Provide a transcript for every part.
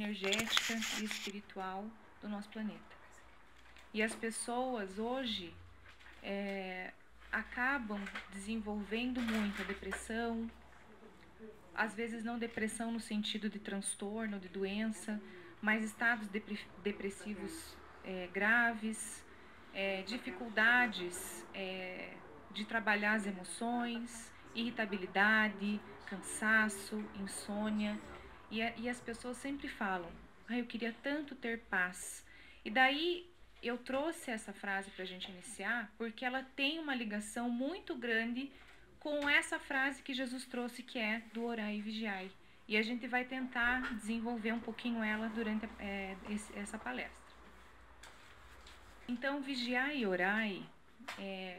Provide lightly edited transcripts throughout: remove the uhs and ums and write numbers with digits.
energética e espiritual do nosso planeta. E as pessoas hoje acabam desenvolvendo muito a depressão, às vezes não depressão no sentido de transtorno, de doença, mas estados depressivos graves, dificuldades de trabalhar as emoções, irritabilidade, cansaço, insônia. E as pessoas sempre falam, eu queria tanto ter paz. E daí eu trouxe essa frase para a gente iniciar, porque ela tem uma ligação muito grande com essa frase que Jesus trouxe, que é do orai e vigiai. E a gente vai tentar desenvolver um pouquinho ela durante essa palestra. Então, vigiai e orai,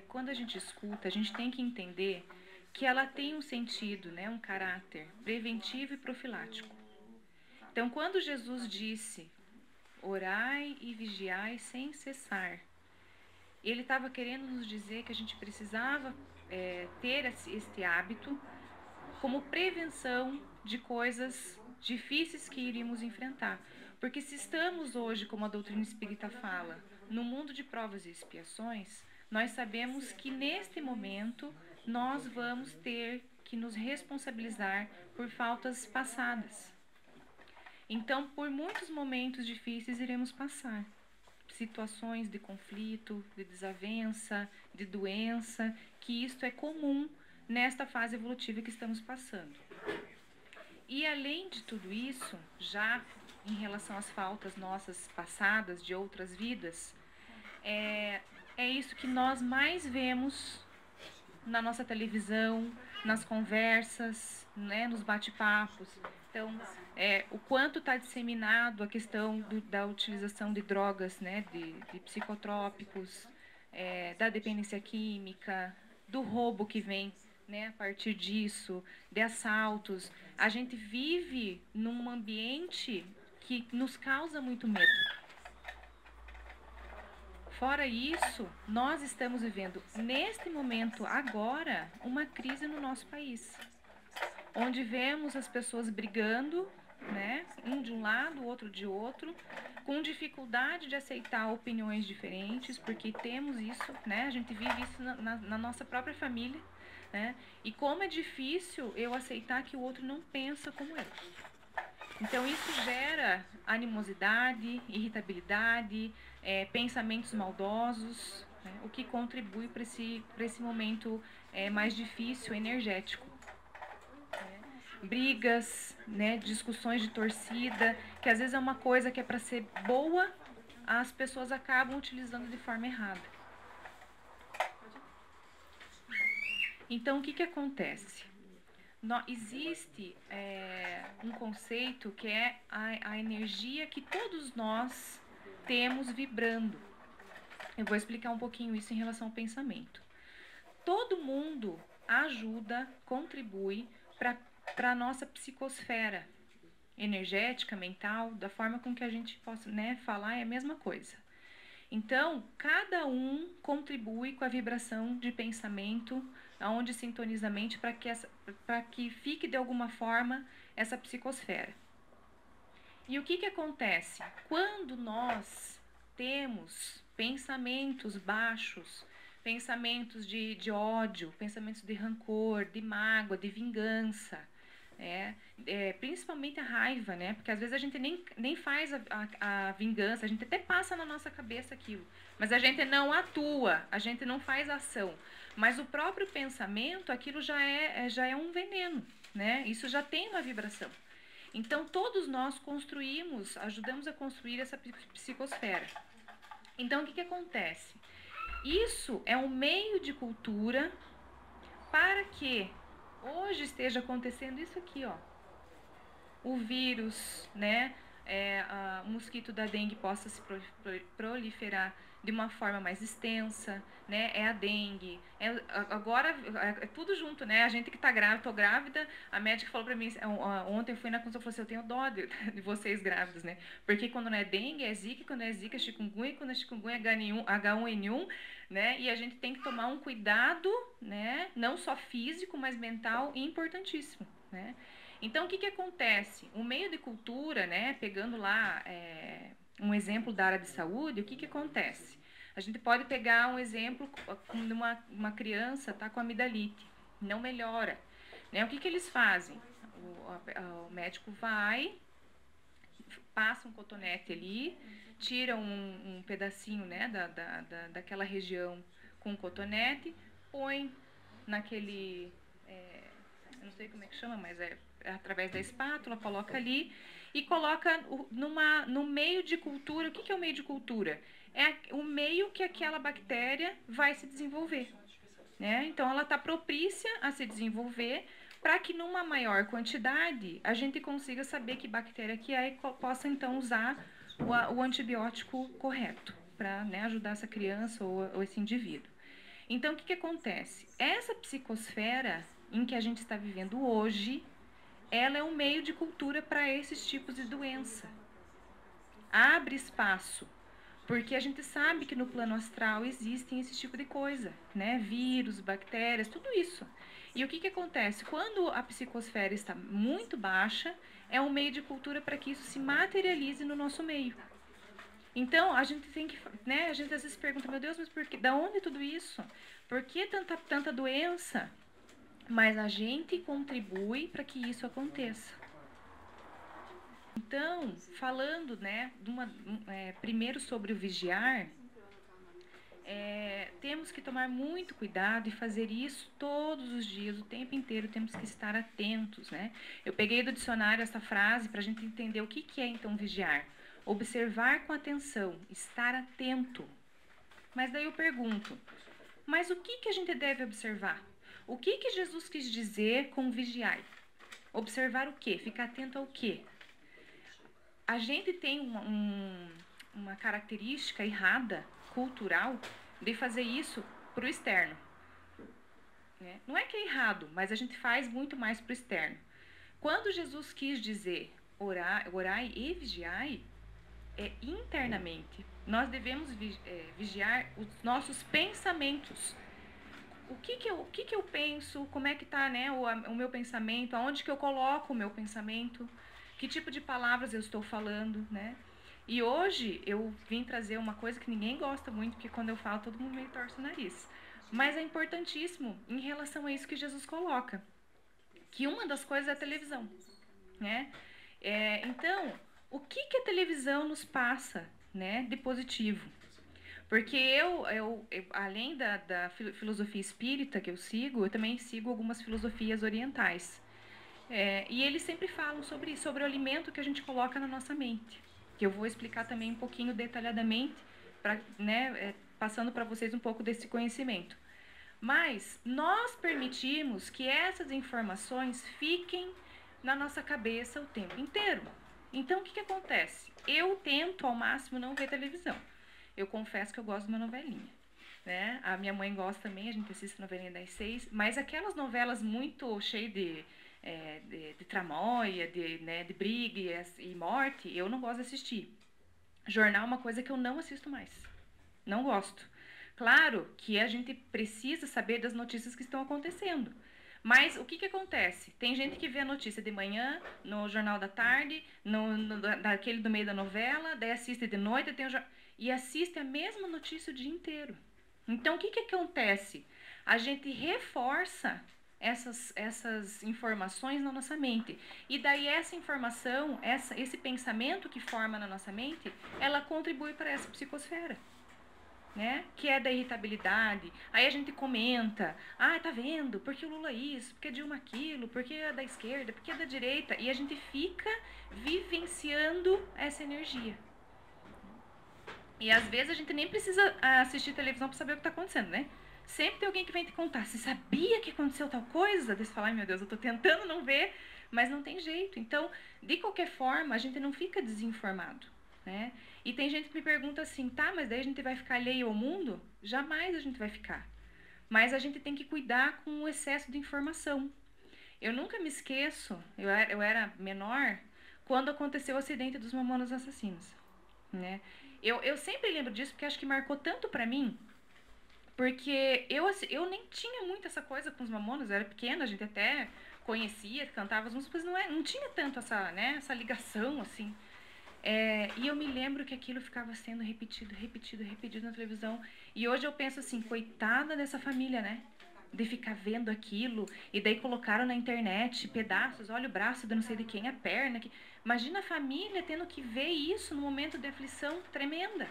quando a gente escuta, a gente tem que entender que ela tem um sentido, né, um caráter preventivo e profilático. Então, quando Jesus disse, orai e vigiai sem cessar, ele estava querendo nos dizer que a gente precisava ter este hábito como prevenção de coisas difíceis que iríamos enfrentar. Porque se estamos hoje, como a doutrina espírita fala, no mundo de provas e expiações, nós sabemos que neste momento nós vamos ter que nos responsabilizar por faltas passadas. Então, por muitos momentos difíceis iremos passar. Situações de conflito, de desavença, de doença, que isto é comum nesta fase evolutiva que estamos passando. E além de tudo isso, já em relação às faltas nossas passadas, de outras vidas, é isso que nós mais vemos na nossa televisão, nas conversas, né, nos bate-papos. Então, o quanto está disseminado a questão da utilização de drogas, né, de psicotrópicos, da dependência química, do roubo que vem, né, a partir disso, de assaltos. A gente vive num ambiente que nos causa muito medo. Fora isso, nós estamos vivendo, neste momento, agora, uma crise no nosso país, onde vemos as pessoas brigando, né, um de um lado, o outro de outro, com dificuldade de aceitar opiniões diferentes, porque temos isso, né, a gente vive isso na nossa própria família, né, e como é difícil eu aceitar que o outro não pensa como eu. Então, isso gera animosidade, irritabilidade, pensamentos maldosos, né, o que contribui para esse momento mais difícil, energético. Brigas, né, discussões de torcida, que às vezes é uma coisa que é para ser boa, as pessoas acabam utilizando de forma errada. Então, o que acontece? Existe um conceito que é a energia que todos nós temos vibrando. Eu vou explicar um pouquinho isso em relação ao pensamento. Todo mundo ajuda, contribui para a nossa psicosfera energética, mental, da forma com que a gente possa, né, falar é a mesma coisa. Então, cada um contribui com a vibração de pensamento, aonde sintoniza a mente para que fique de alguma forma essa psicosfera. E o que acontece? Quando nós temos pensamentos baixos, pensamentos de ódio, pensamentos de rancor, de mágoa, de vingança, principalmente a raiva, né? Porque às vezes a gente nem faz a vingança, a gente até passa na nossa cabeça aquilo, mas a gente não atua, a gente não faz ação. Mas o próprio pensamento, aquilo já é um veneno, né? Isso já tem uma vibração. Então, todos nós ajudamos a construir essa psicosfera. Então, o que acontece? Isso é um meio de cultura para que hoje esteja acontecendo isso aqui, ó. O vírus, né? O mosquito da dengue possa se proliferar de uma forma mais extensa, né? É a dengue. Agora é tudo junto, né? A gente que tá grávida, tô grávida, a médica falou pra mim, ontem eu fui na consulta, falou assim, eu tenho dó de vocês grávidos, né? Porque quando não é dengue, é zika, quando é zika, é chikungunya, quando é chikungunya, é H1N1, né? E a gente tem que tomar um cuidado, né? Não só físico, mas mental, importantíssimo, né? Então, o que acontece? O meio de cultura, né, pegando lá um exemplo da área de saúde, o que acontece? A gente pode pegar um exemplo de uma criança tá com amidalite, não melhora. Né? O que eles fazem? O médico vai, passa um cotonete ali, tira um pedacinho, né, daquela região com o cotonete, põe naquele, eu não sei como é que chama, mas é através da espátula, coloca ali e coloca no meio de cultura. O que é o meio de cultura? É o meio que aquela bactéria vai se desenvolver. Né? Então, ela está propícia a se desenvolver para que numa maior quantidade a gente consiga saber que bactéria que é e possa então usar o antibiótico correto para, né, ajudar essa criança ou esse indivíduo. Então, o que acontece? Essa psicosfera em que a gente está vivendo hoje, ela é um meio de cultura para esses tipos de doença. Abre espaço, porque a gente sabe que no plano astral existem esse tipo de coisa, né? Vírus, bactérias, tudo isso. E o que acontece? Quando a psicosfera está muito baixa, é um meio de cultura para que isso se materialize no nosso meio. Então, a gente tem que, né? A gente às vezes pergunta, meu Deus, mas por que? Da onde tudo isso? Por que tanta doença? Mas a gente contribui para que isso aconteça. Então, falando, né, primeiro sobre o vigiar, temos que tomar muito cuidado e fazer isso todos os dias, o tempo inteiro, temos que estar atentos, né? Eu peguei do dicionário essa frase para a gente entender o que é, então, vigiar. Observar com atenção, estar atento. Mas daí eu pergunto, mas o que a gente deve observar? O que Jesus quis dizer com vigiar? Observar o quê? Ficar atento ao quê? A gente tem uma característica errada, cultural, de fazer isso para o externo. Né? Não é que é errado, mas a gente faz muito mais para o externo. Quando Jesus quis dizer orai e vigiai, é internamente. Nós devemos vigiar os nossos pensamentos. O que eu penso, como é que está, né, o meu pensamento, aonde que eu coloco o meu pensamento, que tipo de palavras eu estou falando, né? E hoje eu vim trazer uma coisa que ninguém gosta muito, porque quando eu falo todo mundo meio torce o nariz. Mas é importantíssimo em relação a isso que Jesus coloca, que uma das coisas é a televisão, né? Então, o que a televisão nos passa, né, de positivo? Porque eu além da filosofia espírita que eu sigo, eu também sigo algumas filosofias orientais. E eles sempre falam sobre o alimento que a gente coloca na nossa mente. Que eu vou explicar também um pouquinho detalhadamente, né, passando para vocês um pouco desse conhecimento. Mas nós permitimos que essas informações fiquem na nossa cabeça o tempo inteiro. Então, o que acontece? Eu tento ao máximo não ver televisão. Eu confesso que eu gosto de uma novelinha. Né? A minha mãe gosta também, a gente assiste novelinha das 6, mas aquelas novelas muito cheias de tramóia, né, de briga e morte, eu não gosto de assistir. Jornal é uma coisa que eu não assisto mais. Não gosto. Claro que a gente precisa saber das notícias que estão acontecendo. Mas o que acontece? Tem gente que vê a notícia de manhã, no jornal da tarde, daquele do meio da novela, daí assiste de noite e assiste a mesma notícia o dia inteiro. Então, o que acontece? A gente reforça essas informações na nossa mente. E daí essa informação, esse pensamento que forma na nossa mente, ela contribui para essa psicosfera. Né? Que é da irritabilidade. Aí a gente comenta, tá vendo? Porque o Lula isso, porque a Dilma aquilo, porque é da esquerda, porque é da direita. E a gente fica vivenciando essa energia. E às vezes a gente nem precisa assistir televisão para saber o que está acontecendo, né? Sempre tem alguém que vem te contar, você sabia que aconteceu tal coisa? Daí você fala, ai meu Deus, eu tô tentando não ver, mas não tem jeito. Então, de qualquer forma, a gente não fica desinformado, né? E tem gente que me pergunta assim, tá, mas daí a gente vai ficar alheio ao mundo? Jamais a gente vai ficar. Mas a gente tem que cuidar com o excesso de informação. Eu nunca me esqueço, eu era menor, quando aconteceu o acidente dos Mamonas Assassinos, né? Eu sempre lembro disso, porque acho que marcou tanto pra mim, porque eu nem tinha muito essa coisa com os Mamonas, eu era pequena, a gente até conhecia, cantava as músicas, mas não tinha tanto essa ligação, assim. E eu me lembro que aquilo ficava sendo repetido na televisão. E hoje eu penso assim, coitada dessa família, né? De ficar vendo aquilo. E daí colocaram na internet pedaços, olha o braço de não sei de quem, a perna. Imagina a família tendo que ver isso num momento de aflição tremenda.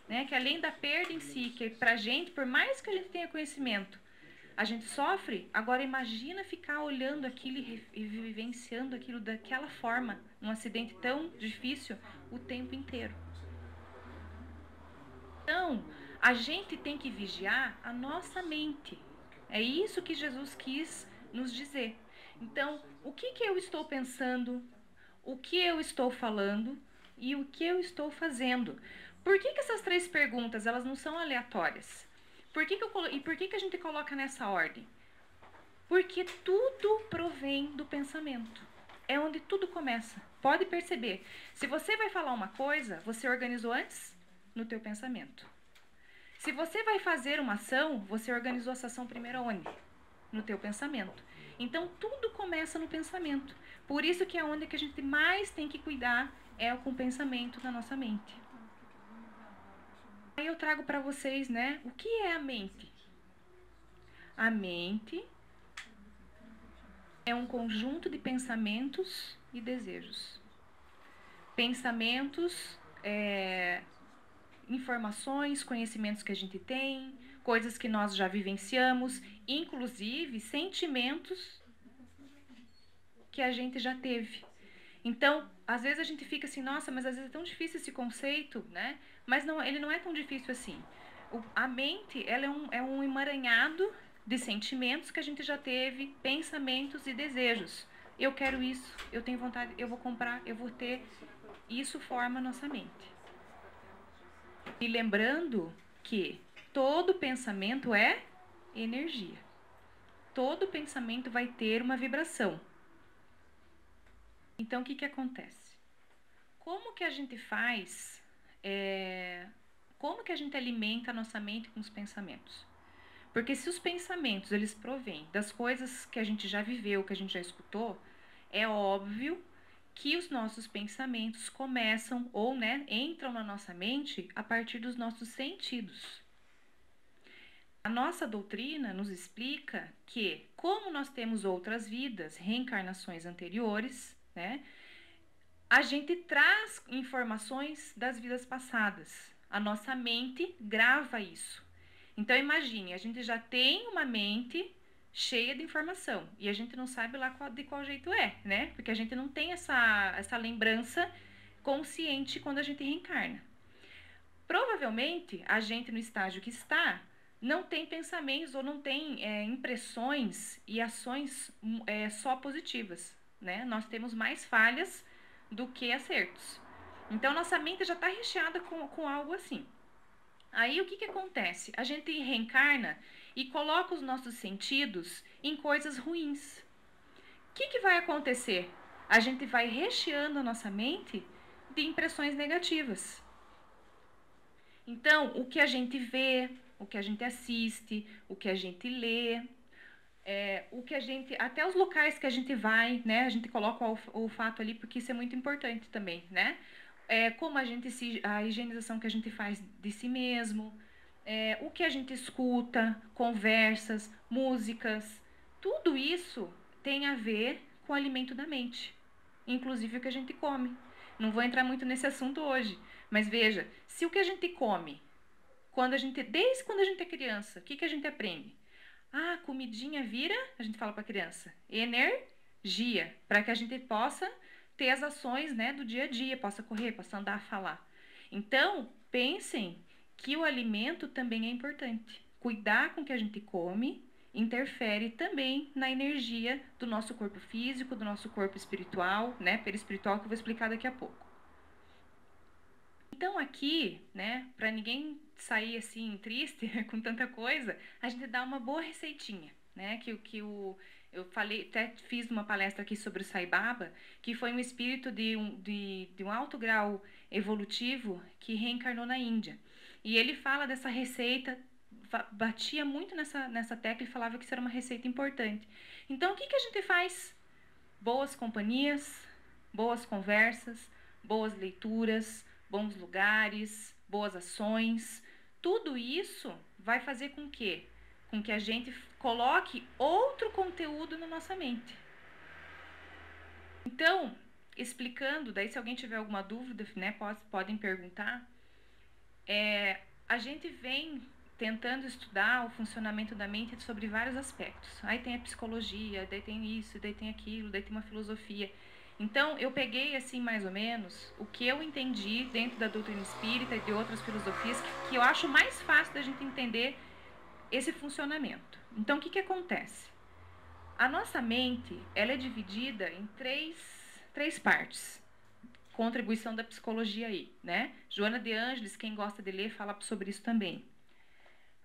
Né? Que além da perda em si, que pra gente, por mais que a gente tenha conhecimento, a gente sofre. Agora imagina ficar olhando aquilo e vivenciando aquilo daquela forma, num acidente tão difícil, o tempo inteiro. Então, a gente tem que vigiar a nossa mente. É isso que Jesus quis nos dizer. Então, o que eu estou pensando, o que eu estou falando e o que eu estou fazendo? Por que essas 3 perguntas, elas não são aleatórias? Por que a gente coloca nessa ordem? Porque tudo provém do pensamento. É onde tudo começa. Pode perceber. Se você vai falar uma coisa, você organizou antes no teu pensamento. Se você vai fazer uma ação, você organizou essa ação primeiro onde? No teu pensamento. Então, tudo começa no pensamento. Por isso que é onde que a gente mais tem que cuidar é com o pensamento da nossa mente. Aí eu trago para vocês, né, o que é a mente? A mente é um conjunto de pensamentos e desejos. Pensamentos, informações, conhecimentos que a gente tem, coisas que nós já vivenciamos, inclusive sentimentos que a gente já teve. Então, às vezes a gente fica assim, nossa, mas às vezes é tão difícil esse conceito, né? Mas não, ele não é tão difícil assim. A mente, ela é um emaranhado de sentimentos que a gente já teve, pensamentos e desejos. Eu quero isso, eu tenho vontade, eu vou comprar, eu vou ter. Isso forma a nossa mente. E lembrando que todo pensamento é energia. Todo pensamento vai ter uma vibração. Então, o que acontece? Como que a gente faz, como que a gente alimenta a nossa mente com os pensamentos? Porque se os pensamentos, eles provêm das coisas que a gente já viveu, que a gente já escutou, é óbvio que os nossos pensamentos começam ou, né, entram na nossa mente a partir dos nossos sentidos. A nossa doutrina nos explica que, como nós temos outras vidas, reencarnações anteriores, né, a gente traz informações das vidas passadas. A nossa mente grava isso. Então, imagine, a gente já tem uma mente cheia de informação e a gente não sabe lá de qual jeito é, né? Porque a gente não tem essa lembrança consciente quando a gente reencarna. Provavelmente, a gente no estágio que está não tem pensamentos ou não tem impressões e ações só positivas, né? Nós temos mais falhas do que acertos. Então, nossa mente já está recheada com algo assim. Aí, o que acontece? A gente reencarna e coloca os nossos sentidos em coisas ruins. O que vai acontecer? A gente vai recheando a nossa mente de impressões negativas. Então, o que a gente vê, o que a gente assiste, o que a gente lê, o que a gente, até os locais que a gente vai, né? A gente coloca o olfato ali porque isso é muito importante também, né? Como a higienização que a gente faz de si mesmo, o que a gente escuta, conversas, músicas, tudo isso tem a ver com o alimento da mente, inclusive o que a gente come. Não vou entrar muito nesse assunto hoje, mas veja, se o que a gente come, desde quando a gente é criança, o que a gente aprende? Ah, comidinha vira, a gente fala para a criança, energia, para que a gente possa ter as ações, né, do dia a dia, possa correr, possa andar, falar. Então, pensem que o alimento também é importante. Cuidar com o que a gente come interfere também na energia do nosso corpo físico, do nosso corpo espiritual, né, perispiritual, que eu vou explicar daqui a pouco. Então aqui, né, para ninguém sair assim triste com tanta coisa, a gente dá uma boa receitinha, né, eu falei, até fiz uma palestra aqui sobre o Sai Baba, que foi um espírito de um alto grau evolutivo que reencarnou na Índia. E ele fala dessa receita batia muito nessa tecla e falava que isso era uma receita importante. Então, o que a gente faz? Boas companhias, boas conversas, boas leituras, bons lugares, boas ações. Tudo isso vai fazer com que a gente coloque outro conteúdo na nossa mente. Então, explicando, daí se alguém tiver alguma dúvida, né, podem perguntar. A gente vem tentando estudar o funcionamento da mente sobre vários aspectos. Aí tem a psicologia, daí tem isso, daí tem aquilo, daí tem uma filosofia. Então, eu peguei, assim, mais ou menos, o que eu entendi dentro da doutrina espírita e de outras filosofias, que eu acho mais fácil da gente entender esse funcionamento. Então, o que acontece? A nossa mente, ela é dividida em três partes. Contribuição da psicologia aí, né? Joana de Ângeles, quem gosta de ler, fala sobre isso também.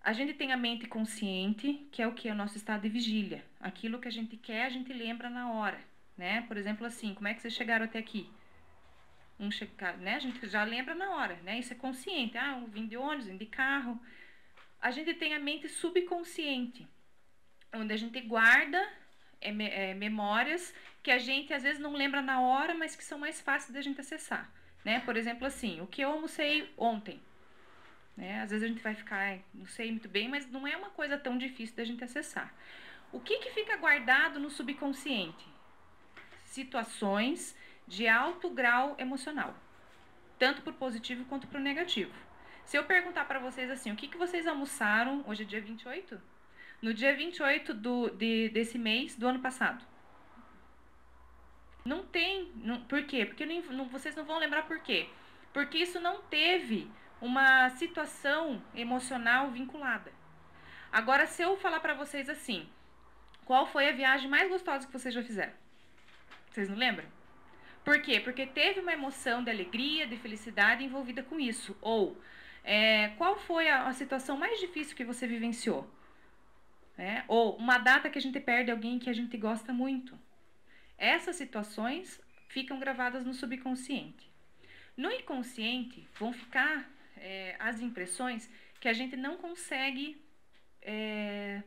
A gente tem a mente consciente, que é o que? O nosso estado de vigília. Aquilo que a gente quer, a gente lembra na hora, né? Por exemplo, assim, como é que vocês chegaram até aqui? Né? A gente já lembra na hora, né? Isso é consciente. Ah, eu vim de ônibus, vim de carro. A gente tem a mente subconsciente, onde a gente guarda memórias que a gente às vezes não lembra na hora, mas que são mais fáceis da gente acessar, né? Por exemplo, assim, o que eu almocei ontem, né? Às vezes a gente vai ficar, não sei muito bem, mas não é uma coisa tão difícil da gente acessar. O que fica guardado no subconsciente? Situações de alto grau emocional, tanto para o positivo quanto para o negativo. Se eu perguntar para vocês assim, o que vocês almoçaram, hoje é dia 28? No dia 28 desse mês do ano passado. Não tem. Por quê? Porque vocês não vão lembrar por quê. Porque isso não teve uma situação emocional vinculada. Agora, se eu falar para vocês assim, qual foi a viagem mais gostosa que vocês já fizeram? Vocês não lembram? Por quê? Porque teve uma emoção de alegria, de felicidade envolvida com isso. Ou, qual foi a situação mais difícil que você vivenciou? Ou uma data que a gente perde alguém que a gente gosta muito. Essas situações ficam gravadas no subconsciente. No inconsciente vão ficar as impressões que a gente não consegue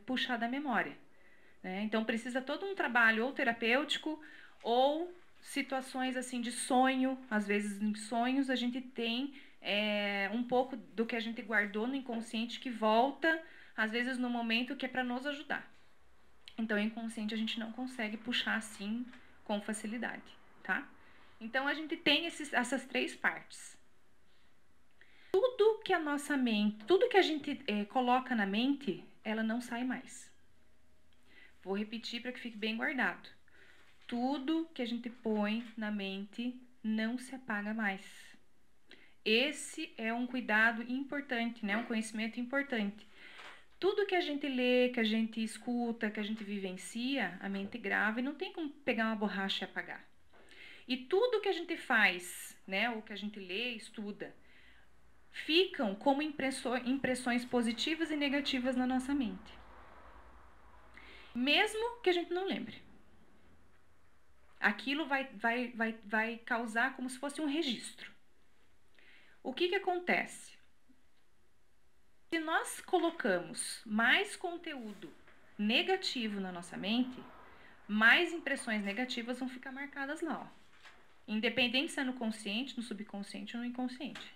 puxar da memória, né? Então precisa todo um trabalho ou terapêutico ou situações assim de sonho. Às vezes em sonhos a gente tem um pouco do que a gente guardou no inconsciente que volta, às vezes no momento que é para nos ajudar. Então, o inconsciente a gente não consegue puxar assim com facilidade, tá? Então, a gente tem essas três partes. Tudo que a nossa mente, tudo que a gente coloca na mente, ela não sai mais. Vou repetir para que fique bem guardado. Tudo que a gente põe na mente não se apaga mais. Esse é um cuidado importante, né? Um conhecimento importante. Tudo que a gente lê, que a gente escuta, que a gente vivencia, a mente grava e não tem como pegar uma borracha e apagar. E tudo que a gente faz, né, ou que a gente lê, estuda, ficam como impressões positivas e negativas na nossa mente. Mesmo que a gente não lembre. Aquilo vai causar como se fosse um registro. O que acontece? Se nós colocamos mais conteúdo negativo na nossa mente, mais impressões negativas vão ficar marcadas lá, ó. Independente se é no consciente, no subconsciente ou no inconsciente.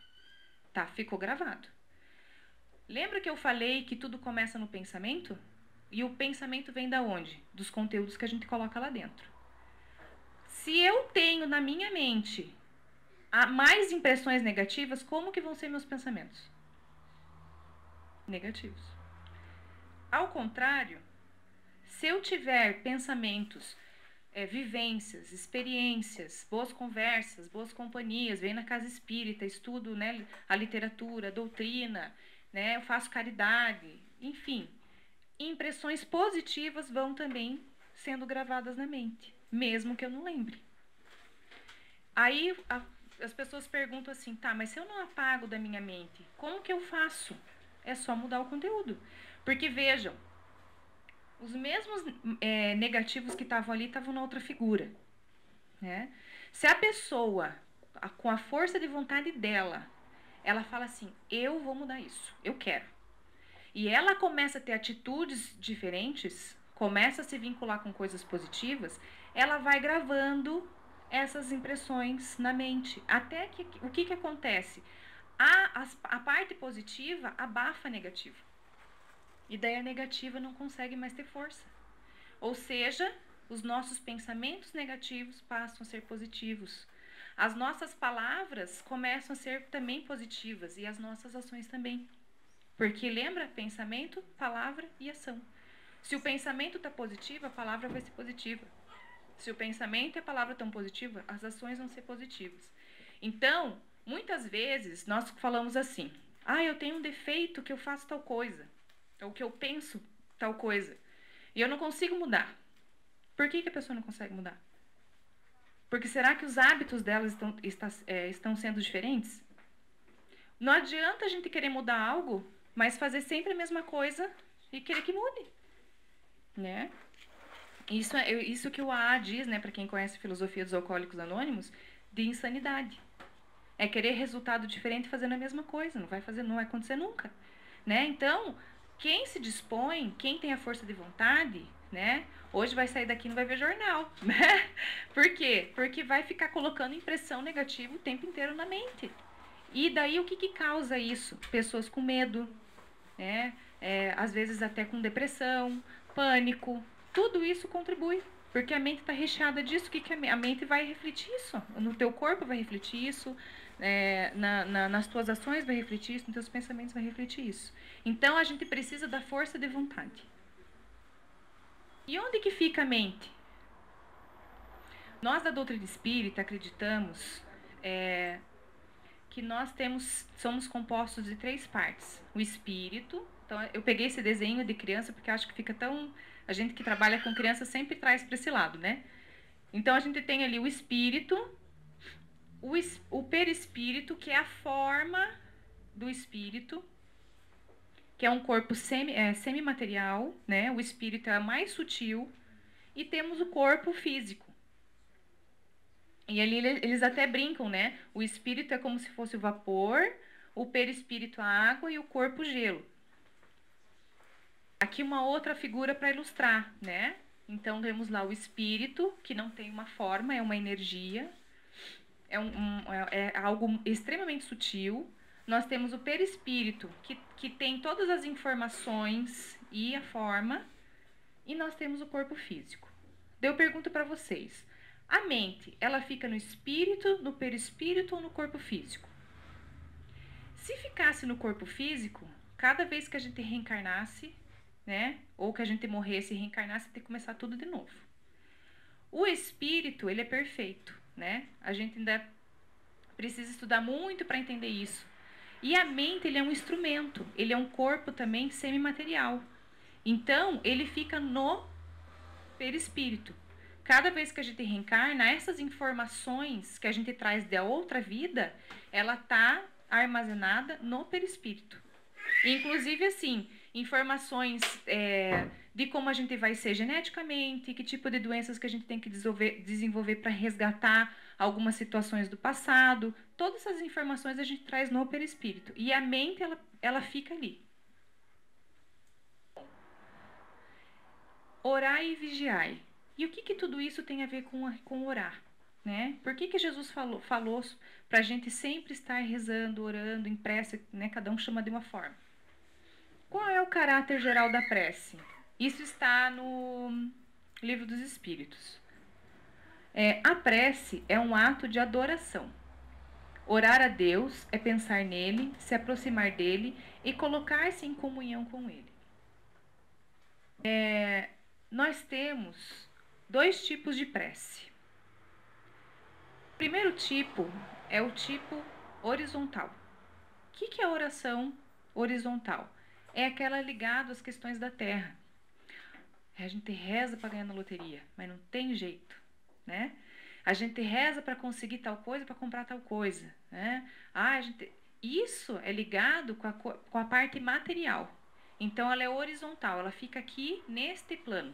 Tá? Ficou gravado. Lembra que eu falei que tudo começa no pensamento? E o pensamento vem da onde? Dos conteúdos que a gente coloca lá dentro. Se eu tenho na minha mente mais impressões negativas, como que vão ser meus pensamentos? Negativos. Ao contrário, se eu tiver pensamentos, vivências, experiências, boas conversas, boas companhias, venho na casa espírita, estudo, né, a literatura, a doutrina, né, eu faço caridade, enfim, impressões positivas vão também sendo gravadas na mente, mesmo que eu não lembre. Aí as pessoas perguntam assim, tá, mas se eu não apago da minha mente, como que eu faço? É só mudar o conteúdo. Porque, vejam, os mesmos negativos que estavam ali estavam na outra figura, né? Se a pessoa, com a força de vontade dela, ela fala assim, eu vou mudar isso, eu quero. e ela começa a ter atitudes diferentes, começa a se vincular com coisas positivas, ela vai gravando essas impressões na mente. Até que o que acontece? A parte positiva abafa a negativa. E daí a negativa não consegue mais ter força. Ou seja, os nossos pensamentos negativos passam a ser positivos. As nossas palavras começam a ser também positivas e as nossas ações também. Porque lembra, pensamento, palavra e ação. Se o pensamento está positivo, a palavra vai ser positiva. Se o pensamento e a palavra estão positivas, as ações vão ser positivas. Então, muitas vezes nós falamos assim: eu tenho um defeito que eu faço tal coisa, ou que eu penso tal coisa, e eu não consigo mudar. Por que a pessoa não consegue mudar? Porque será que os hábitos dela estão sendo diferentes? Não adianta a gente querer mudar algo, mas fazer sempre a mesma coisa e querer que mude, né? Isso que o AA diz, né, para quem conhece a filosofia dos Alcoólicos Anônimos, de insanidade. É querer resultado diferente fazendo a mesma coisa, não vai acontecer nunca, né? Então, quem se dispõe, quem tem a força de vontade, né? Hoje vai sair daqui e não vai ver jornal, né? Por quê? Porque vai ficar colocando impressão negativa o tempo inteiro na mente. E daí o que causa isso? Pessoas com medo, né? Às vezes até com depressão, pânico. Tudo isso contribui, porque a mente está recheada disso. O que a mente vai refletir isso? No teu corpo vai refletir isso, nas tuas ações vai refletir isso, nos teus pensamentos vai refletir isso. Então a gente precisa da força de vontade. E onde que fica a mente? Nós da doutrina espírita acreditamos que nós somos compostos de 3 partes. O espírito. Então eu peguei esse desenho de criança porque acho que fica tão... A gente que trabalha com criança sempre traz para esse lado, né? Então a gente tem ali o espírito, o perispírito, que é a forma do espírito, que é um corpo semimaterial, né? O espírito é mais sutil, e temos o corpo físico. E ali eles até brincam, né? O espírito é como se fosse o vapor, o perispírito a água e o corpo o gelo. Aqui uma outra figura para ilustrar, né? Então temos lá o espírito, que não tem uma forma, é uma energia, é algo extremamente sutil. Nós temos o perispírito, que tem todas as informações e a forma, e nós temos o corpo físico. Daí eu pergunto para vocês: a mente, ela fica no espírito, no perispírito ou no corpo físico? Se ficasse no corpo físico, cada vez que a gente reencarnasse, né, ou que a gente morresse e reencarnasse, tem que começar tudo de novo. O espírito, ele é perfeito, né? A gente ainda precisa estudar muito para entender isso. E a mente, ele é um instrumento, ele é um corpo também semimaterial. Então, ele fica no perispírito. Cada vez que a gente reencarna, essas informações que a gente traz da outra vida, ela tá armazenada no perispírito. Inclusive, assim, informações de como a gente vai ser geneticamente, que tipo de doenças que a gente tem que desenvolver para resgatar algumas situações do passado. Todas essas informações a gente traz no perispírito. E a mente, ela fica ali. Orai e vigiai. E o que tudo isso tem a ver com orar? Né? Por que Jesus falou para a gente sempre estar rezando, orando, em prece, né? Cada um chama de uma forma. Qual é o caráter geral da prece? Isso está no Livro dos Espíritos. A prece é um ato de adoração. Orar a Deus é pensar nele, se aproximar dele e colocar-se em comunhão com ele. Nós temos 2 tipos de prece. O primeiro tipo é o tipo horizontal. O que é a oração horizontal? É aquela ligada às questões da terra. A gente reza para ganhar na loteria, mas não tem jeito, né? A gente reza para conseguir tal coisa, para comprar tal coisa, né? Isso é ligado com a parte material. Então, ela é horizontal, ela fica aqui neste plano.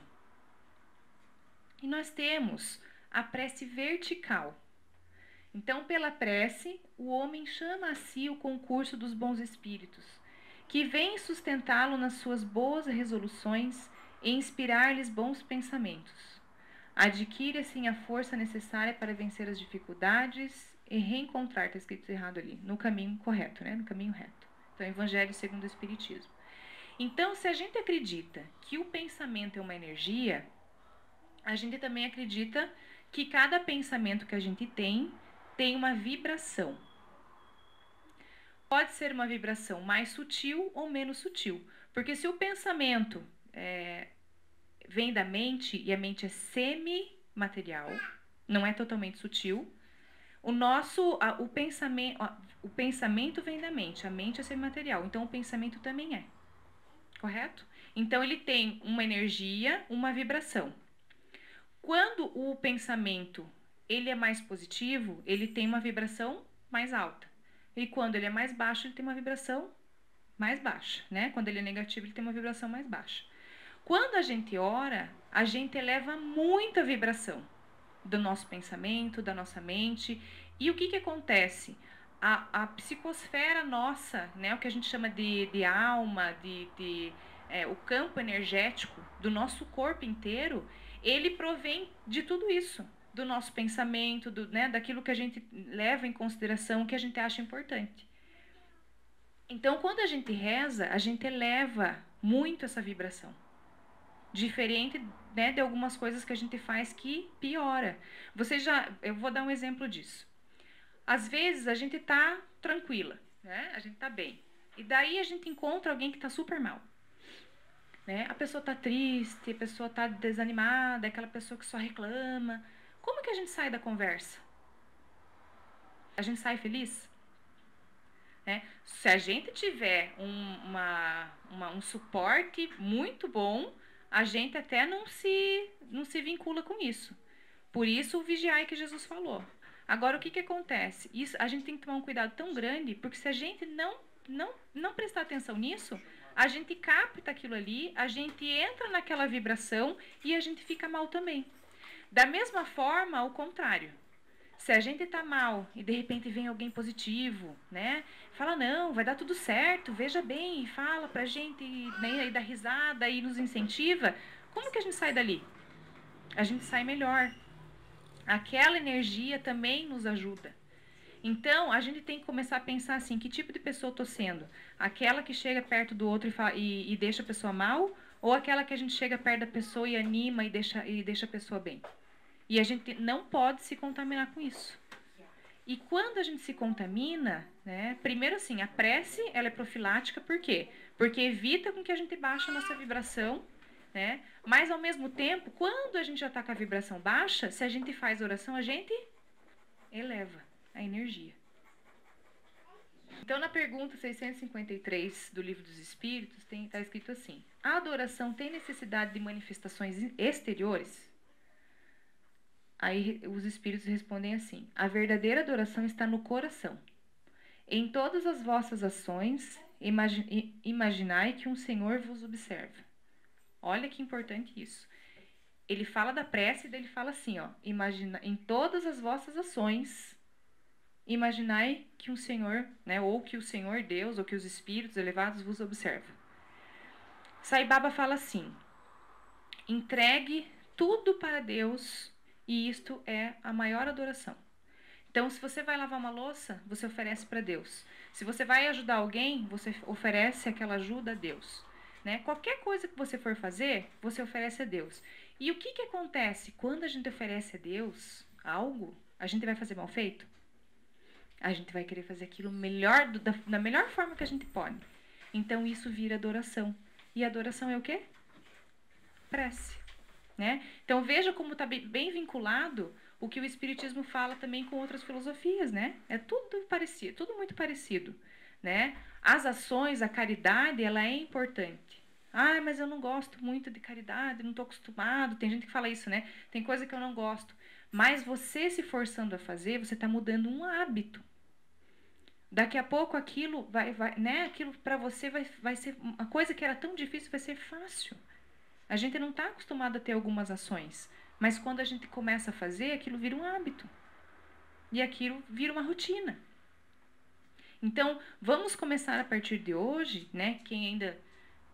E nós temos a prece vertical. Então, pela prece, o homem chama a si o concurso dos bons espíritos. que vem sustentá-lo nas suas boas resoluções e inspirar-lhes bons pensamentos. Adquire assim a força necessária para vencer as dificuldades e reencontrar, está escrito errado ali, no caminho correto, né? No caminho reto. Então, Evangelho segundo o Espiritismo. Então, se a gente acredita que o pensamento é uma energia, a gente também acredita que cada pensamento que a gente tem uma vibração. Pode ser uma vibração mais sutil ou menos sutil. Porque se o pensamento vem da mente, e a mente é semi-material, não é totalmente sutil, o pensamento vem da mente, a mente é semi-material, então o pensamento também é. Correto? Então ele tem uma energia, uma vibração. Quando o pensamento ele é mais positivo, ele tem uma vibração mais alta. E quando ele é mais baixo, ele tem uma vibração mais baixa, né? Quando ele é negativo, ele tem uma vibração mais baixa. Quando a gente ora, a gente eleva muito a vibração do nosso pensamento, da nossa mente. E o que acontece? A psicosfera nossa, né? O que a gente chama de alma, o campo energético do nosso corpo inteiro, ele provém de tudo isso. Do nosso pensamento, daquilo que a gente leva em consideração, que a gente acha importante. Então, quando a gente reza, a gente eleva muito essa vibração. Diferente, né, de algumas coisas que a gente faz que piora. Eu vou dar um exemplo disso. Às vezes, a gente tá tranquila, né? A gente tá bem. E daí a gente encontra alguém que tá super mal. Né? A pessoa tá triste, a pessoa tá desanimada, aquela pessoa que só reclama. Como que a gente sai da conversa? A gente sai feliz? Né? Se a gente tiver um suporte muito bom, a gente até não se vincula com isso. Por isso o vigiai que Jesus falou. Agora, o que acontece? Isso, a gente tem que tomar um cuidado tão grande, porque se a gente não prestar atenção nisso, a gente capta aquilo ali, a gente entra naquela vibração e a gente fica mal também. Da mesma forma, o contrário. Se a gente tá mal e de repente vem alguém positivo, né? Fala, não, vai dar tudo certo, veja bem, e fala pra gente, né, e dá risada e nos incentiva, como que a gente sai dali? A gente sai melhor. Aquela energia também nos ajuda. Então, a gente tem que começar a pensar assim, que tipo de pessoa eu tô sendo? Aquela que chega perto do outro e deixa a pessoa mal? Ou aquela que a gente chega perto da pessoa e anima e deixa a pessoa bem? E a gente não pode se contaminar com isso. E quando a gente se contamina, né? Primeiro assim, a prece, ela é profilática, por quê? Porque evita com que a gente baixe a nossa vibração, né? Mas ao mesmo tempo, quando a gente já está com a vibração baixa, se a gente faz oração, a gente eleva a energia. Então, na pergunta 653 do Livro dos Espíritos, está escrito assim: a adoração tem necessidade de manifestações exteriores? Aí os espíritos respondem assim: a verdadeira adoração está no coração. Em todas as vossas ações, imaginai que um Senhor vos observa. Olha que importante isso. Ele fala da prece e daí ele fala assim, ó: em todas as vossas ações, imaginai que um Senhor, né, ou que o Senhor Deus, ou que os espíritos elevados vos observam. Sai Baba fala assim: entregue tudo para Deus. E isto é a maior adoração. Então, se você vai lavar uma louça, você oferece para Deus. Se você vai ajudar alguém, você oferece aquela ajuda a Deus. Né? Qualquer coisa que você for fazer, você oferece a Deus. E o que acontece? Quando a gente oferece a Deus algo, a gente vai fazer mal feito? A gente vai querer fazer aquilo melhor, da melhor forma que a gente pode. Então, isso vira adoração. E adoração é o quê? Prece. Né? Então veja como está bem vinculado o que o Espiritismo fala também com outras filosofias, né? É tudo parecido, tudo muito parecido, né? As ações, a caridade, ela é importante. Ah, mas eu não gosto muito de caridade, não estou acostumado. Tem gente que fala isso, né? Tem coisa que eu não gosto. Mas você se forçando a fazer, você está mudando um hábito. Daqui a pouco aquilo né? Aquilo para você vai ser uma coisa que era tão difícil, vai ser fácil. A gente não está acostumado a ter algumas ações, mas quando a gente começa a fazer, aquilo vira um hábito. E aquilo vira uma rotina. Então, vamos começar a partir de hoje, né? Quem ainda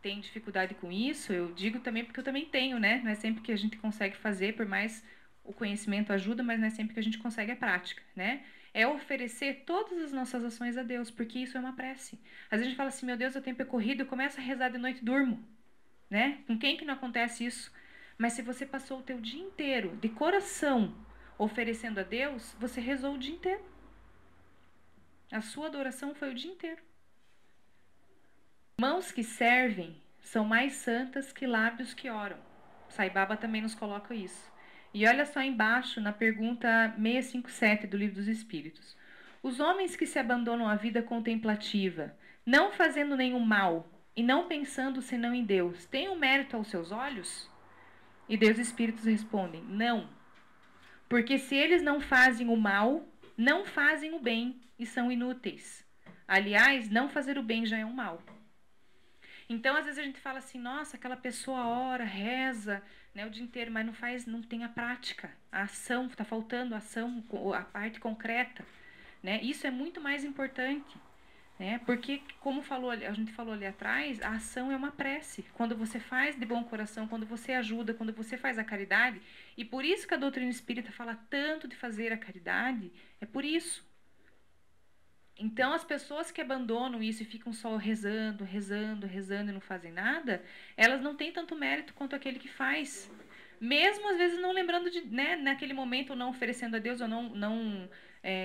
tem dificuldade com isso, eu digo também porque eu também tenho, né? Não é sempre que a gente consegue fazer, por mais o conhecimento ajuda, mas não é sempre que a gente consegue a prática, né? É oferecer todas as nossas ações a Deus, porque isso é uma prece. Às vezes a gente fala assim, meu Deus, o tempo é corrido, eu começo a rezar de noite e durmo, né? Com quem que não acontece isso? Mas se você passou o teu dia inteiro, de coração, oferecendo a Deus, você rezou o dia inteiro. A sua adoração foi o dia inteiro. Mãos que servem são mais santas que lábios que oram. Sai Baba também nos coloca isso. E olha só embaixo, na pergunta 657 do Livro dos Espíritos. Os homens que se abandonam à vida contemplativa, não fazendo nenhum mal e não pensando senão em Deus, têm um mérito aos seus olhos? E Deus e os Espíritos respondem, não. Porque se eles não fazem o mal, não fazem o bem e são inúteis. Aliás, não fazer o bem já é um mal. Então, às vezes a gente fala assim, nossa, aquela pessoa ora, reza, né, o dia inteiro, mas não tem a prática, a ação, está faltando a ação, a parte concreta, né? Isso é muito mais importante, né? Porque, como a gente falou ali atrás, a ação é uma prece. Quando você faz de bom coração, quando você ajuda, quando você faz a caridade, e por isso que a doutrina espírita fala tanto de fazer a caridade, é por isso. Então, as pessoas que abandonam isso e ficam só rezando, rezando, rezando e não fazem nada, elas não têm tanto mérito quanto aquele que faz. Mesmo, às vezes, não lembrando de, né, naquele momento, ou não oferecendo a Deus, ou não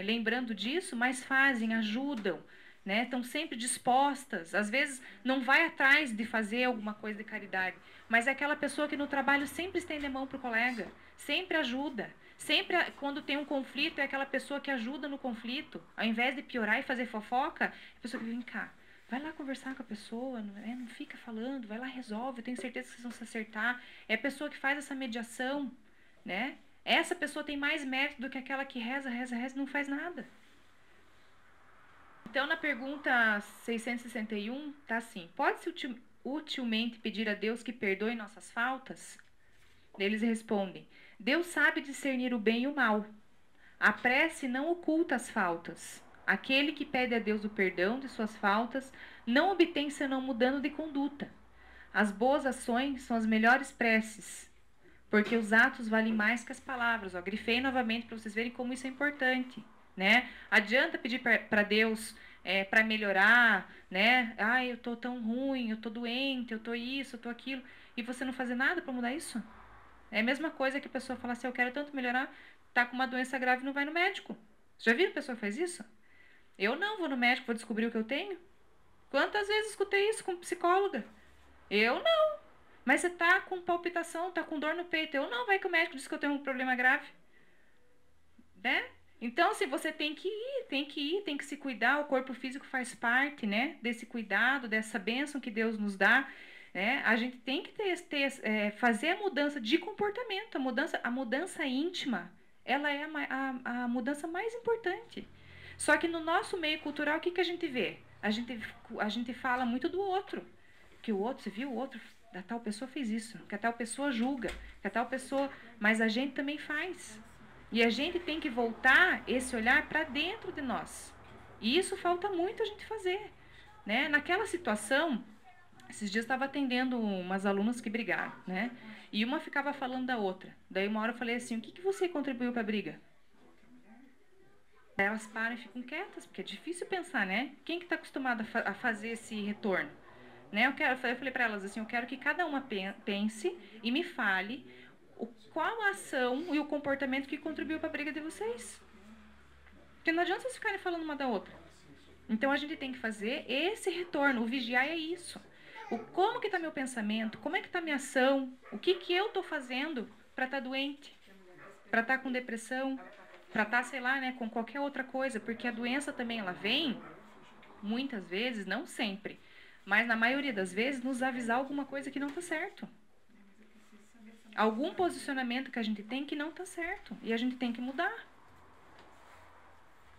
lembrando disso, mas fazem, ajudam, né? Estão sempre dispostas. Às vezes, não vai atrás de fazer alguma coisa de caridade, mas é aquela pessoa que no trabalho sempre estende a mão para o colega, sempre ajuda. Sempre, quando tem um conflito, é aquela pessoa que ajuda no conflito. Ao invés de piorar e fazer fofoca, é a pessoa que vem cá. Vai lá conversar com a pessoa, não fica falando, vai lá, resolve, eu tenho certeza que vocês vão se acertar. É a pessoa que faz essa mediação, né? Essa pessoa tem mais mérito do que aquela que reza, reza, reza e não faz nada. Então, na pergunta 661, tá assim: pode-se utilmente pedir a Deus que perdoe nossas faltas? Eles respondem: Deus sabe discernir o bem e o mal. A prece não oculta as faltas. Aquele que pede a Deus o perdão de suas faltas não obtém senão mudando de conduta. As boas ações são as melhores preces, porque os atos valem mais que as palavras. Ó, grifei novamente para vocês verem como isso é importante, né? Adianta pedir para Deus para melhorar, né? Ai, eu tô tão ruim, eu tô doente, eu tô isso, eu tô aquilo, e você não fazer nada para mudar isso? É a mesma coisa que a pessoa fala assim, eu quero tanto melhorar, tá com uma doença grave e não vai no médico. Já viram a pessoa que faz isso? Eu não vou no médico, vou descobrir o que eu tenho. Quantas vezes escutei isso com psicóloga? Eu não. Mas você tá com palpitação, tá com dor no peito. Eu não, vai que o médico diz que eu tenho um problema grave. Né? Então, se você tem que ir, tem que se cuidar, o corpo físico faz parte, né, desse cuidado, dessa bênção que Deus nos dá, né? A gente tem que fazer a mudança de comportamento, a mudança íntima, ela é a mudança mais importante. Só que no nosso meio cultural, o que, que a gente vê? A gente fala muito do outro, que o outro, você viu, o outro, a tal pessoa fez isso, que a tal pessoa julga, que a tal pessoa, mas a gente também faz. E a gente tem que voltar esse olhar para dentro de nós. E isso falta muito a gente fazer, né? Naquela situação, esses dias eu estava atendendo umas alunas que brigaram, né? E uma ficava falando da outra. Daí uma hora eu falei assim, o que, que você contribuiu para a briga? Elas param e ficam quietas, porque é difícil pensar, né? Quem que está acostumado a fazer esse retorno? Né? Eu falei para elas assim, eu quero que cada uma pense e me fale qual a ação e o comportamento que contribuiu para a briga de vocês. Porque não adianta vocês ficarem falando uma da outra. Então a gente tem que fazer esse retorno. O vigiar é isso. Como que está meu pensamento? Como é que está minha ação? O que, que eu estou fazendo para estar doente? Para estar com depressão? Para estar, sei lá, né, com qualquer outra coisa? Porque a doença também ela vem, muitas vezes, não sempre, mas na maioria das vezes, nos avisar alguma coisa que não está certo. Algum posicionamento que a gente tem que não está certo. E a gente tem que mudar.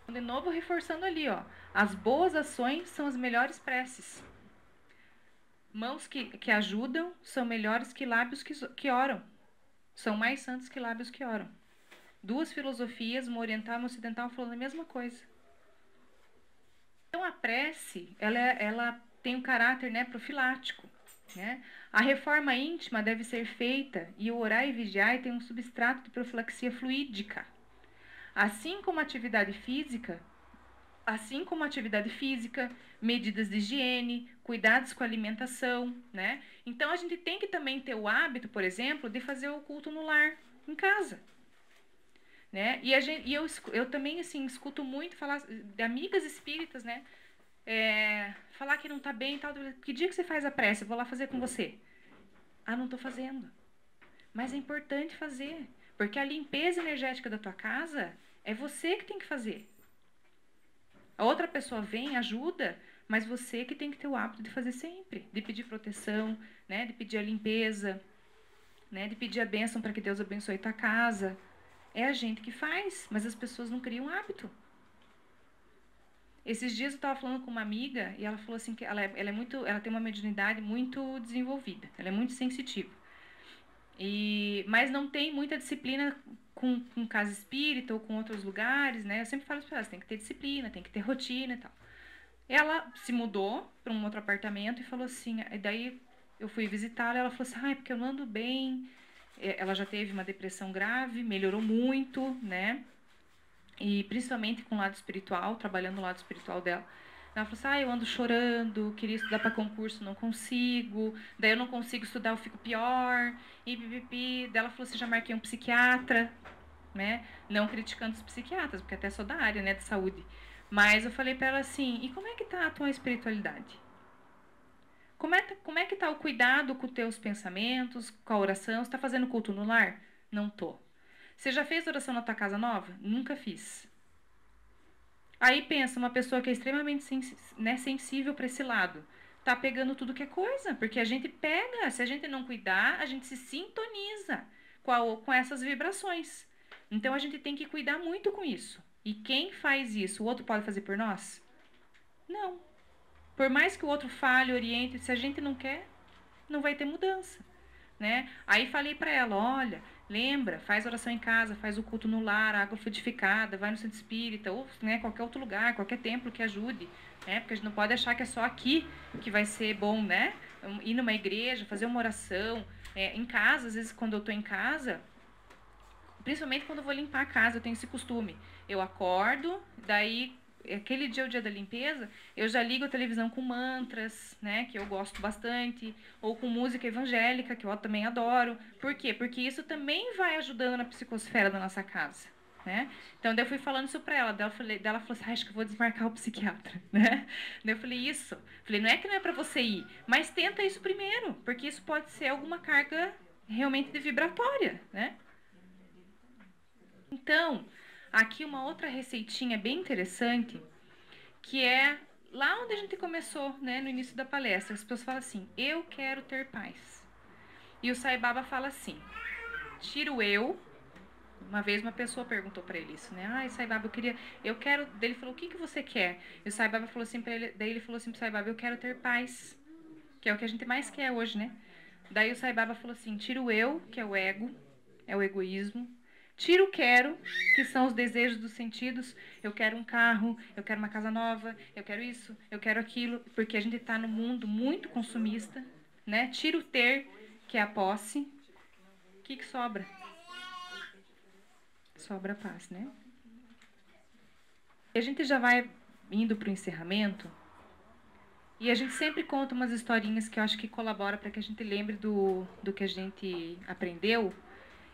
De novo, reforçando ali, ó. As boas ações são as melhores preces. Mãos que ajudam são melhores que lábios que oram. São mais santos que lábios que oram. Duas filosofias, uma oriental e uma ocidental, falando a mesma coisa. Então, a prece, ela tem um caráter, né, profilático, né? A reforma íntima deve ser feita e o orar e vigiar tem um substrato de profilaxia fluídica. Assim como a atividade física, medidas de higiene, cuidados com a alimentação, né? Então, a gente tem que também ter o hábito, por exemplo, de fazer o culto no lar, em casa. Né? Eu também assim escuto muito falar de amigas espíritas, né? Falar que não tá bem e tal. Que dia que você faz a prece? Eu vou lá fazer com você. Ah, não tô fazendo. Mas é importante fazer, porque a limpeza energética da tua casa é você que tem que fazer. A outra pessoa vem, ajuda, mas você que tem que ter o hábito de fazer sempre, de pedir proteção, né? De pedir a limpeza, né? De pedir a bênção para que Deus abençoe tua casa. É a gente que faz, mas as pessoas não criam hábito. Esses dias eu estava falando com uma amiga e ela falou assim que ela tem uma mediunidade muito desenvolvida, ela é muito sensitiva. Mas não tem muita disciplina com casa espírita ou com outros lugares, né? Eu sempre falo para elas, tem que ter disciplina, tem que ter rotina e tal. Ela se mudou para um outro apartamento e falou assim, e daí eu fui visitá-la, ela falou assim, porque eu não ando bem. Ela já teve uma depressão grave, melhorou muito, né? E principalmente com o lado espiritual, trabalhando o lado espiritual dela. Ela falou assim, eu ando chorando, queria estudar para concurso, não consigo. Daí eu não consigo estudar, eu fico pior. E pipipi. Daí ela falou assim, já marquei um psiquiatra, né? Não criticando os psiquiatras, porque até sou da área, né, de saúde. Mas eu falei para ela assim, e como é que tá a tua espiritualidade? Como é que tá o cuidado com os teus pensamentos, com a oração? Você tá fazendo culto no lar? Não tô. Você já fez oração na tua casa nova? Nunca fiz. Aí pensa, uma pessoa que é extremamente sensível para esse lado, tá pegando tudo que é coisa, porque a gente pega, se a gente não cuidar, a gente se sintoniza com essas vibrações. Então a gente tem que cuidar muito com isso. E quem faz isso, o outro pode fazer por nós? Não. Por mais que o outro fale, oriente, se a gente não quer, não vai ter mudança. Né? Aí falei para ela, olha, lembra, faz oração em casa, faz o culto no lar, água fluidificada, vai no centro espírita, ou né, qualquer outro lugar, qualquer templo que ajude, né? Porque a gente não pode achar que é só aqui que vai ser bom, né? Ir numa igreja, fazer uma oração, em casa, às vezes quando eu estou em casa, principalmente quando eu vou limpar a casa, eu tenho esse costume, eu acordo, daí aquele dia, o dia da limpeza, eu já ligo a televisão com mantras, né, que eu gosto bastante, ou com música evangélica, que eu também adoro. Por quê? Porque isso também vai ajudando na psicosfera da nossa casa, né? Então, daí eu fui falando isso pra ela, daí ela falou assim, acho que eu vou desmarcar o psiquiatra, né? Daí eu falei, isso. Falei, não é que não é pra você ir, mas tenta isso primeiro, porque isso pode ser alguma carga realmente de vibratória, né? Então, aqui uma outra receitinha bem interessante, que é lá onde a gente começou, né, no início da palestra. As pessoas falam assim, eu quero ter paz. E o Sai Baba fala assim, tira o eu. Uma vez uma pessoa perguntou para ele isso, né? Sai Baba, eu quero... Daí ele falou, o que que você quer? E o Sai Baba falou assim para ele, daí ele falou assim pro Sai Baba, eu quero ter paz. Que é o que a gente mais quer hoje, né? Daí o Sai Baba falou assim, tira o eu, que é o ego, é o egoísmo. Tira o quero, que são os desejos dos sentidos. Eu quero um carro, eu quero uma casa nova, eu quero isso, eu quero aquilo, porque a gente está no mundo muito consumista, né? Tira o ter, que é a posse. O que sobra? Sobra a paz, né? E a gente já vai indo para o encerramento. E a gente sempre conta umas historinhas que eu acho que colabora para que a gente lembre do que a gente aprendeu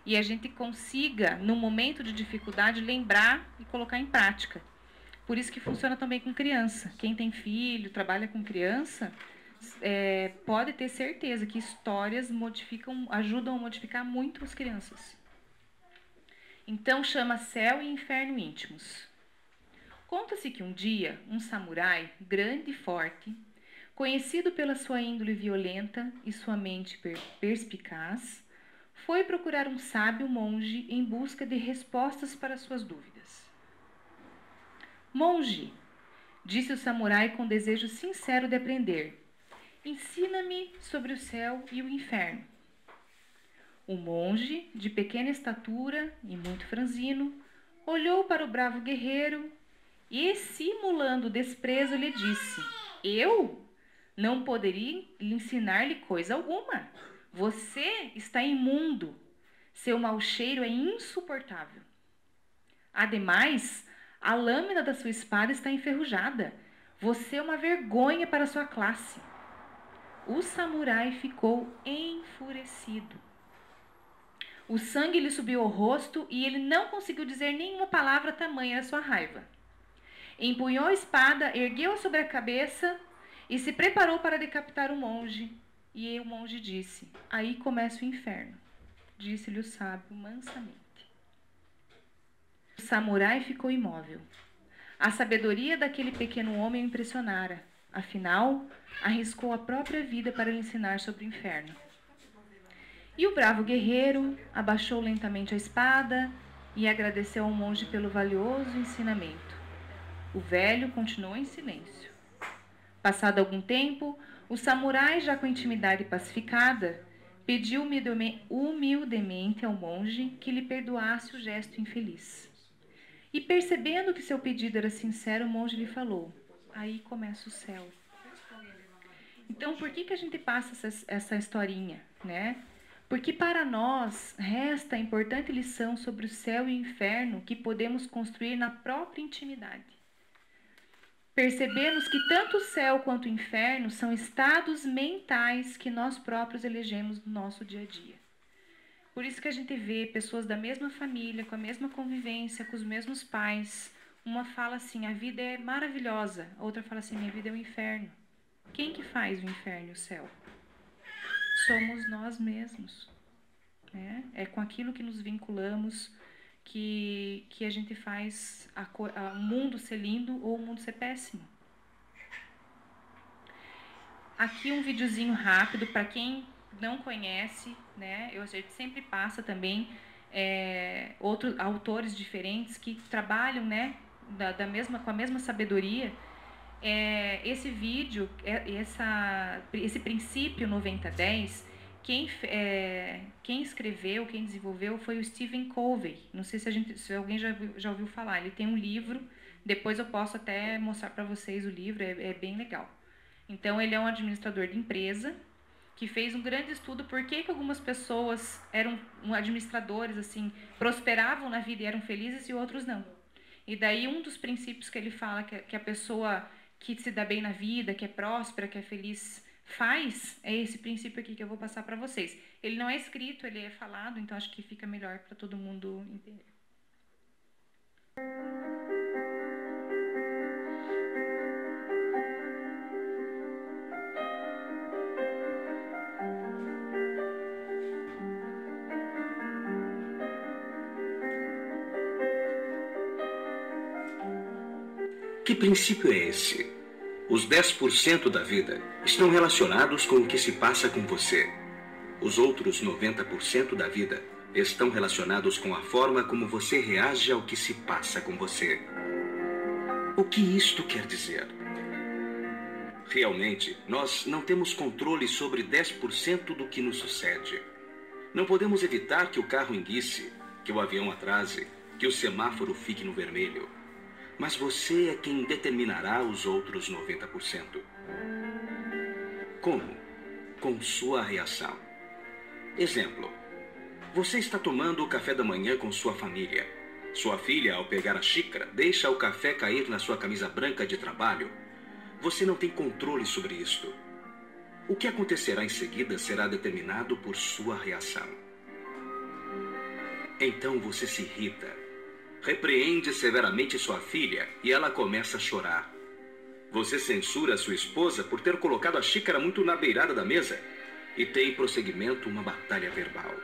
e a gente consiga, no momento de dificuldade, lembrar e colocar em prática. Por isso que funciona também com criança. Quem tem filho, trabalha com criança, pode ter certeza que histórias ajudam a modificar muito as crianças. Então chama Céu e Inferno Íntimos. Conta-se que um dia, um samurai, grande e forte, conhecido pela sua índole violenta e sua mente perspicaz, foi procurar um sábio monge em busca de respostas para suas dúvidas. Monge, disse o samurai com desejo sincero de aprender, ensina-me sobre o céu e o inferno. O monge, de pequena estatura e muito franzino, olhou para o bravo guerreiro e, simulando desprezo, lhe disse: Eu não poderia ensinar-lhe coisa alguma. Você está imundo. Seu mau cheiro é insuportável. Ademais, a lâmina da sua espada está enferrujada. Você é uma vergonha para a sua classe. O samurai ficou enfurecido. O sangue lhe subiu ao rosto e ele não conseguiu dizer nenhuma palavra, tamanha a sua raiva. Empunhou a espada, ergueu-a sobre a cabeça e se preparou para decapitar o monge. E o monge disse: Aí começa o inferno. Disse-lhe o sábio mansamente. O samurai ficou imóvel. A sabedoria daquele pequeno homem o impressionara. Afinal, arriscou a própria vida para lhe ensinar sobre o inferno. E o bravo guerreiro abaixou lentamente a espada e agradeceu ao monge pelo valioso ensinamento. O velho continuou em silêncio. Passado algum tempo, o samurai, já com a intimidade pacificada, pediu humildemente ao monge que lhe perdoasse o gesto infeliz. E percebendo que seu pedido era sincero, o monge lhe falou: Aí começa o céu. Então, por que a gente passa essa historinha, né? Porque para nós resta a importante lição sobre o céu e o inferno que podemos construir na própria intimidade. Percebemos que tanto o céu quanto o inferno são estados mentais que nós próprios elegemos no nosso dia a dia. Por isso que a gente vê pessoas da mesma família, com a mesma convivência, com os mesmos pais. Uma fala assim: a vida é maravilhosa. A outra fala assim: minha vida é um inferno. Quem que faz o inferno e o céu? Somos nós mesmos. Né? É com aquilo que nos vinculamos que a gente faz o mundo ser lindo ou o mundo ser péssimo. Aqui um videozinho rápido para quem não conhece, né? A gente sempre passa também outros autores diferentes que trabalham, né, com a mesma sabedoria. Esse vídeo, esse princípio 90-10, quem escreveu, quem desenvolveu foi o Stephen Covey. Não sei se alguém já ouviu falar. Ele tem um livro, depois eu posso até mostrar para vocês o livro, é bem legal. Então, ele é um administrador de empresa que fez um grande estudo por que algumas pessoas eram administradores, assim, prosperavam na vida e eram felizes e outros não. E daí um dos princípios que ele fala que a pessoa que se dá bem na vida, que é próspera, que é feliz, faz, é esse princípio aqui que eu vou passar para vocês. Ele não é escrito, ele é falado, então acho que fica melhor para todo mundo entender. Que princípio é esse? Os 10% da vida estão relacionados com o que se passa com você. Os outros 90% da vida estão relacionados com a forma como você reage ao que se passa com você. O que isto quer dizer? Realmente, nós não temos controle sobre 10% do que nos sucede. Não podemos evitar que o carro enguice, que o avião atrase, que o semáforo fique no vermelho. Mas você é quem determinará os outros 90%. Como? Com sua reação. Exemplo. Você está tomando o café da manhã com sua família. Sua filha, ao pegar a xícara, deixa o café cair na sua camisa branca de trabalho. Você não tem controle sobre isto. O que acontecerá em seguida será determinado por sua reação. Então você se irrita. Repreende severamente sua filha e ela começa a chorar. Você censura sua esposa por ter colocado a xícara muito na beirada da mesa e tem em prosseguimento uma batalha verbal.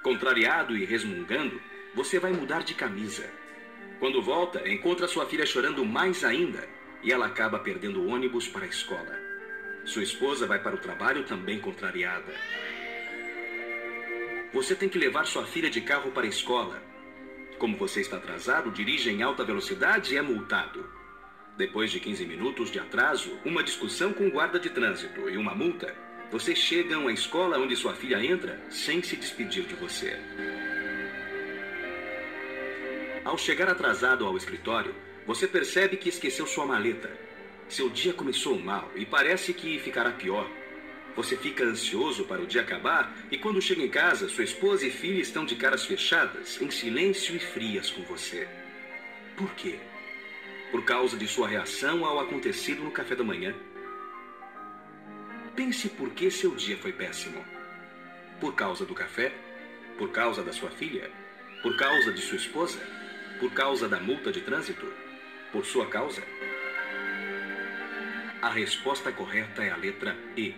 Contrariado e resmungando, você vai mudar de camisa. Quando volta, encontra sua filha chorando mais ainda e ela acaba perdendo o ônibus para a escola. Sua esposa vai para o trabalho também contrariada. Você tem que levar sua filha de carro para a escola. Como você está atrasado, dirige em alta velocidade e é multado. Depois de 15 minutos de atraso, uma discussão com o guarda de trânsito e uma multa, vocês chegam à escola onde sua filha entra sem se despedir de você. Ao chegar atrasado ao escritório, você percebe que esqueceu sua maleta. Seu dia começou mal e parece que ficará pior. Você fica ansioso para o dia acabar e quando chega em casa, sua esposa e filha estão de caras fechadas, em silêncio e frias com você. Por quê? Por causa de sua reação ao acontecido no café da manhã. Pense por que seu dia foi péssimo. Por causa do café? Por causa da sua filha? Por causa de sua esposa? Por causa da multa de trânsito? Por sua causa? A resposta correta é a letra E.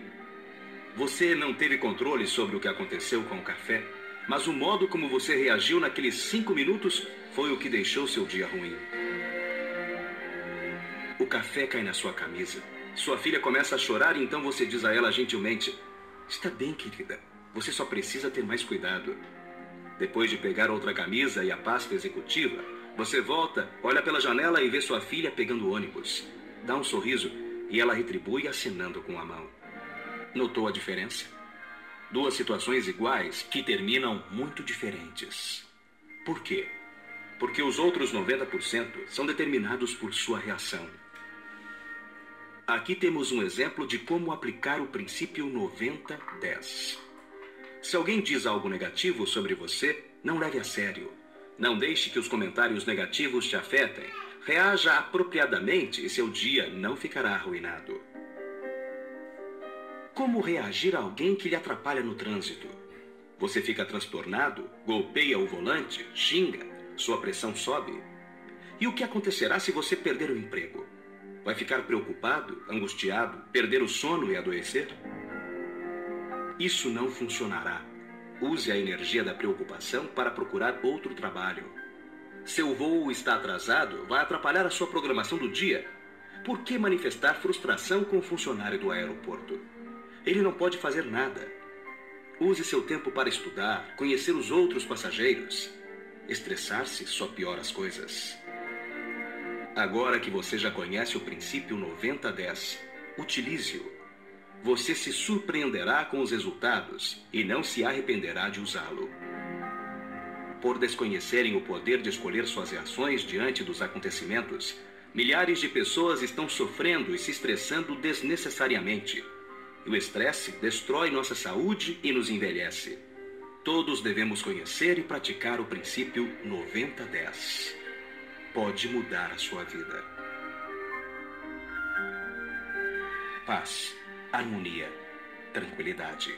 Você não teve controle sobre o que aconteceu com o café, mas o modo como você reagiu naqueles 5 minutos foi o que deixou seu dia ruim. O café cai na sua camisa. Sua filha começa a chorar e então você diz a ela gentilmente: "Está bem, querida. Você só precisa ter mais cuidado." Depois de pegar outra camisa e a pasta executiva, você volta, olha pela janela e vê sua filha pegando o ônibus. Dá um sorriso e ela retribui acenando com a mão. Notou a diferença? Duas situações iguais que terminam muito diferentes. Por quê? Porque os outros 90% são determinados por sua reação. Aqui temos um exemplo de como aplicar o princípio 90-10. Se alguém diz algo negativo sobre você, não leve a sério. Não deixe que os comentários negativos te afetem. Reaja apropriadamente e seu dia não ficará arruinado. Como reagir a alguém que lhe atrapalha no trânsito? Você fica transtornado, golpeia o volante, xinga, sua pressão sobe? E o que acontecerá se você perder o emprego? Vai ficar preocupado, angustiado, perder o sono e adoecer? Isso não funcionará. Use a energia da preocupação para procurar outro trabalho. Seu voo está atrasado, vai atrapalhar a sua programação do dia. Por que manifestar frustração com o funcionário do aeroporto? Ele não pode fazer nada. Use seu tempo para estudar, conhecer os outros passageiros. Estressar-se só piora as coisas. Agora que você já conhece o princípio 90-10, utilize-o. Você se surpreenderá com os resultados e não se arrependerá de usá-lo. Por desconhecerem o poder de escolher suas reações diante dos acontecimentos, milhares de pessoas estão sofrendo e se estressando desnecessariamente. E o estresse destrói nossa saúde e nos envelhece. Todos devemos conhecer e praticar o princípio 90-10. Pode mudar a sua vida. Paz, harmonia, tranquilidade.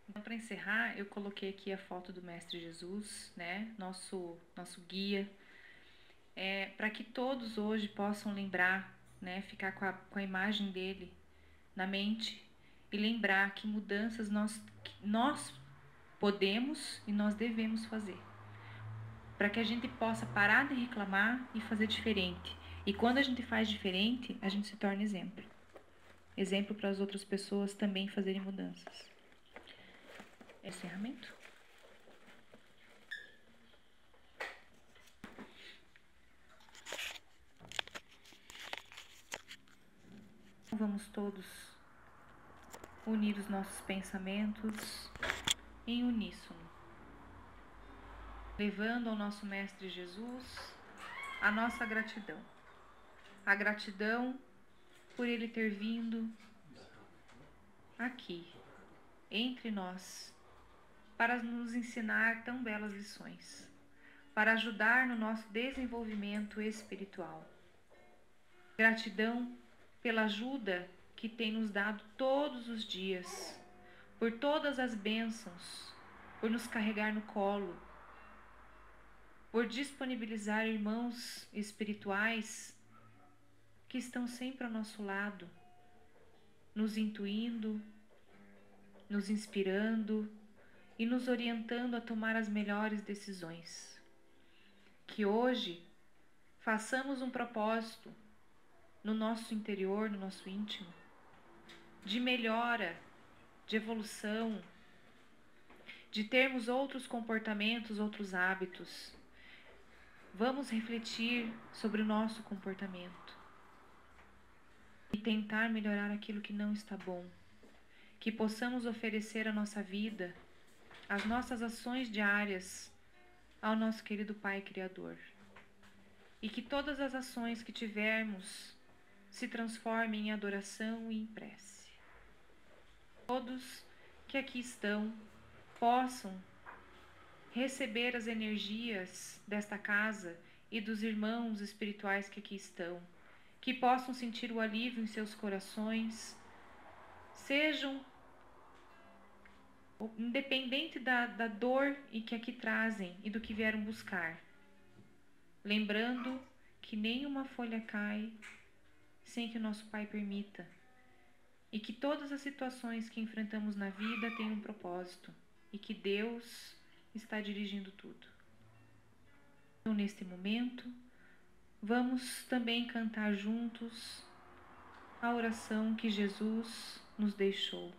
Então, para encerrar, eu coloquei aqui a foto do Mestre Jesus, né? Nosso guia. Para que todos hoje possam lembrar, né? Ficar com a imagem dele na mente e lembrar que mudanças nós podemos e nós devemos fazer. Para que a gente possa parar de reclamar e fazer diferente. E quando a gente faz diferente, a gente se torna exemplo. Exemplo para as outras pessoas também fazerem mudanças. Encerramento. Vamos todos unir os nossos pensamentos em uníssono, levando ao nosso Mestre Jesus a nossa gratidão. A gratidão por Ele ter vindo aqui, entre nós, para nos ensinar tão belas lições, para ajudar no nosso desenvolvimento espiritual. Gratidão pela ajuda que tem nos dado todos os dias, por todas as bênçãos, por nos carregar no colo, por disponibilizar irmãos espirituais que estão sempre ao nosso lado, nos intuindo, nos inspirando e nos orientando a tomar as melhores decisões. Que hoje façamos um propósito no nosso interior, no nosso íntimo, de melhora, de evolução, de termos outros comportamentos, outros hábitos. Vamos refletir sobre o nosso comportamento e tentar melhorar aquilo que não está bom. que possamos oferecer a nossa vida, as nossas ações diárias ao nosso querido Pai Criador. E que todas as ações que tivermos se transformem em adoração e em prece. Todos que aqui estão possam receber as energias desta casa e dos irmãos espirituais que aqui estão, que possam sentir o alívio em seus corações, sejam independente da dor e que aqui trazem e do que vieram buscar, lembrando que nenhuma folha cai sem que o nosso Pai permita, e que todas as situações que enfrentamos na vida têm um propósito, e que Deus está dirigindo tudo. Então, neste momento, vamos também cantar juntos a oração que Jesus nos deixou.